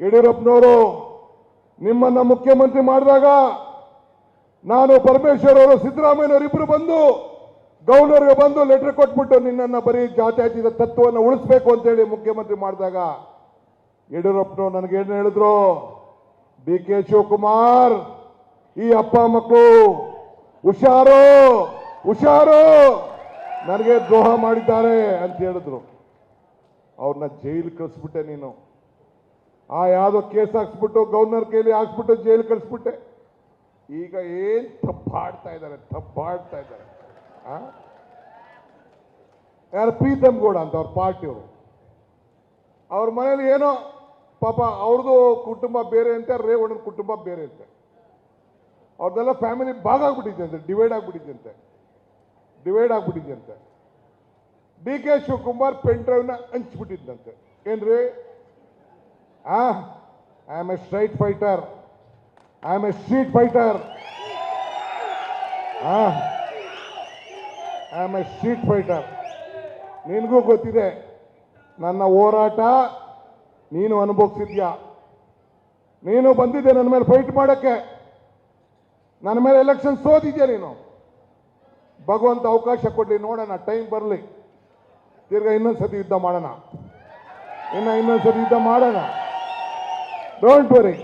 ಯಡಿಯೂರಪ್ಪನವರು ನಿಮ್ಮನ್ನ ಮುಖ್ಯಮಂತ್ರಿ ಮಾಡಿದಾಗ ನಾನು ಪರಮೇಶ್ವರ್ ಅವರು ಸಿದ್ದರಾಮಯ್ಯನವರು ಇಬ್ಬರು ಬಂದು ಗೌರ್ನರ್ಗೆ ಬಂದು ಲೆಟರ್ ಕೊಟ್ಬಿಟ್ಟು ನಿನ್ನನ್ನು ಬರೀ ಜಾತ್ಯತೀತ ತತ್ವವನ್ನು ಉಳಿಸ್ಬೇಕು ಅಂತೇಳಿ ಮುಖ್ಯಮಂತ್ರಿ ಮಾಡಿದಾಗ ಯಡಿಯೂರಪ್ಪನವರು ನನಗೆ ಏನು ಹೇಳಿದ್ರು, ಡಿ ಕೆ ಶಿವಕುಮಾರ್ ಈ ಅಪ್ಪ ಮಕ್ಕಳು ಹುಷಾರು ಹುಷಾರು ನನಗೆ ದ್ರೋಹ ಮಾಡಿದ್ದಾರೆ ಅಂತ ಹೇಳಿದ್ರು. ಅವ್ರನ್ನ ಜೈಲು ಕಳಿಸ್ಬಿಟ್ಟೆ ನೀನು. ಯಾವುದೋ ಕೇಸ್ ಹಾಕ್ಸ್ಬಿಟ್ಟು ಗವರ್ನರ್ ಕೈಲಿ ಹಾಕ್ಸ್ಬಿಟ್ಟು ಜೈಲು ಕಳಿಸ್ಬಿಟ್ಟೆ. ಈಗ ಏನ್ ತಪ್ಪಾಡ್ತಾ ಇದ್ದಾರೆ. ಯಾರು ಪ್ರೀತಮ್ ಗೌಡ ಅಂತ ಅವ್ರ ಪಾರ್ಟಿಯವರು, ಅವ್ರ ಮನೇಲಿ ಏನೋ ಪಾಪ ಅವ್ರದ್ದು ಕುಟುಂಬ ಬೇರೆ ಅಂತೆ, ರೇವಣ್ಣನ ಕುಟುಂಬ ಬೇರೆ ಅಂತೆ. ಅವ್ರದ್ದೆಲ್ಲ ಫ್ಯಾಮಿಲಿ ಭಾಗ ಆಗ್ಬಿಟ್ಟಿದ್ದಂತೆ, ಡಿವೈಡ್ ಆಗ್ಬಿಟ್ಟಿದ್ದಂತೆ. ಡಿ ಕೆ ಶಿವಕುಮಾರ್ ಪೆನ್ ಡ್ರೈವ್ನ ಹಂಚ್ಬಿಟ್ಟಿದ್ದಂತೆ. ಏನ್ರಿ, I am a straight fighter, I am a street fighter, I am a street fighter. ನಿನಗೂ ಗೊತ್ತಿದೆ ನನ್ನ ಹೋರಾಟ, ನೀನು ಅನುಭವಿಸಿದ್ಯಾ. ನೀನು ಬಂದಿದ್ದೆ ನನ್ನ ಮೇಲೆ ಫೈಟ್ ಮಾಡೋಕ್ಕೆ, ನನ್ನ ಮೇಲೆ ಎಲೆಕ್ಷನ್ ಸೋತಿದ್ಯಾ ನೀನು. ಭಗವಂತ ಅವಕಾಶ ಕೊಡಲಿ, ನೋಡೋಣ, ಟೈಮ್ ಬರಲಿ, ತಿರ್ಗಾ ಇನ್ನೊಂದ್ಸತಿ ಯುದ್ಧ ಮಾಡೋಣ. Don't worry.